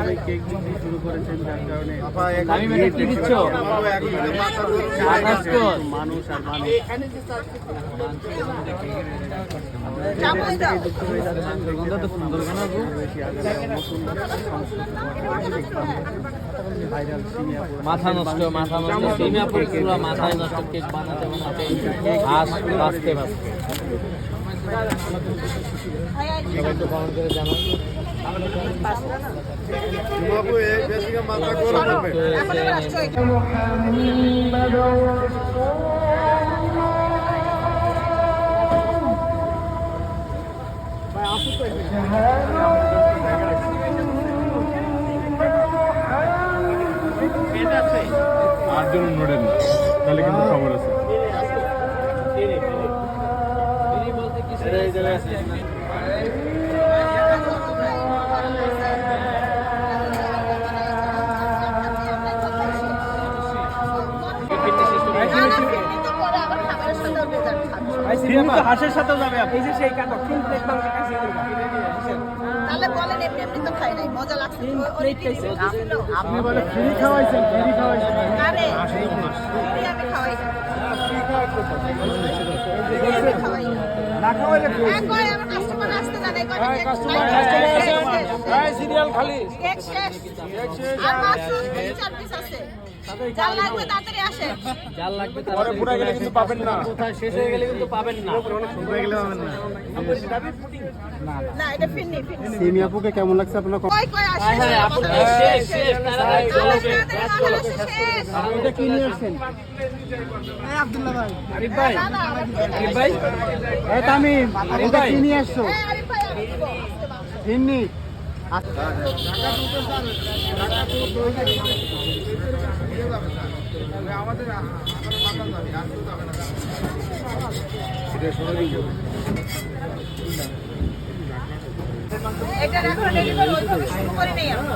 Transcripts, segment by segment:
ভাবে কেক বিক্রি শুরু করেছেন, যার কারণে আমি মেটে কি দিচ্ছ? মানুষ আর মানুষ মাথা নষ্ট সিঙ্গাপুর পুরো মাথায় নষ্ট কেক বানাতে বানাতে হাত বাঁচতে বাঁচতে সবাই তো কমেন্ট করে জানান। আটজন নোডেন তাহলে কিন্তু খবর আছে। হাঁসের সাথেও যাবে এই যে সেই কাটো ফুল প্লেট মাংসের কাছে তাহলে বলেন এমনি এমনি তো খাই নাই মজা লাগছে আপনি বলে ফ্রি খাওয়াইছেন, ফ্রি খাওয়াইছেন। আরে ফ্রি আমি খাওয়াই না খাওয়াইলে এক করে আমার কাস্টমার আসতে জানে করে কাস্টমার আছে আমার সিরিয়াল খালি কেক শেষ আর মাত্র 3-4 পিস আছে যার লাগবে তাড়াতাড়ি আসেন যার লাগবে পরে পুরো গেলে কিন্তু পাবেন না, কোথায় শেষ হয়ে গেলে কিন্তু পাবেন না। পুরো গেলে পাবেন না। না এটা ফিরনি সিমি আপুকে কেমন লাগছে আপনার? কই কই আসে আপু শেষ শেষ তাড়াতাড়ি চলো শেষ। এটা কি নিয়ে আসছেন? আব্দুল্লাহ ভাই, আরিফ ভাই, আরিফ ভাই, এই তামিম, এটা কি নিয়ে আসছো? আরিফ ভাই ফিরনি এটা এখন ডেলিভারি ওইভাবে শুরু করি নাই আমরা।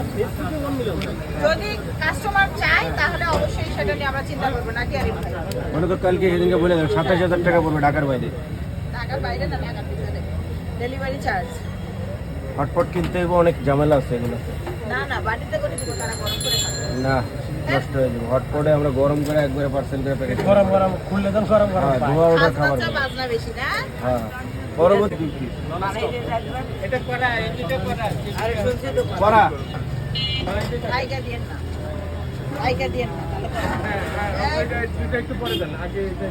যদি কাস্টমার চায় তাহলে অবশ্যই সেটা নিয়ে আমরা চিন্তা করবো নাকি আরিফ ভাই? মনে তো কালকে সেদিনকে বলে দেন 27,000 টাকা পড়বে ঢাকার বাইরে। ঢাকার বাইরে না ঢাকার ভিতরে ডেলিভারি চার্জ হটপট কিনতে অনেক ঝামেলা আছে এগুলো। না না বাড়িতে করে দিব তারা গরম করে খাবে না নষ্ট হয়ে যাবে। হটপটে আমরা গরম করে একবারে পার্সেল করে প্যাকেট গরম গরম খুললে দেন গরম গরম। হ্যাঁ ধোয়া ওঠা খাবার। আচ্ছা বাজনা বেশি না হ্যাঁ পরবর্তী এটা করা আরে শুনছি তো করা লাইকা দিয়েন না লাইকা দিয়েন না তাহলে এটা একটু পরে দেন আগে এটা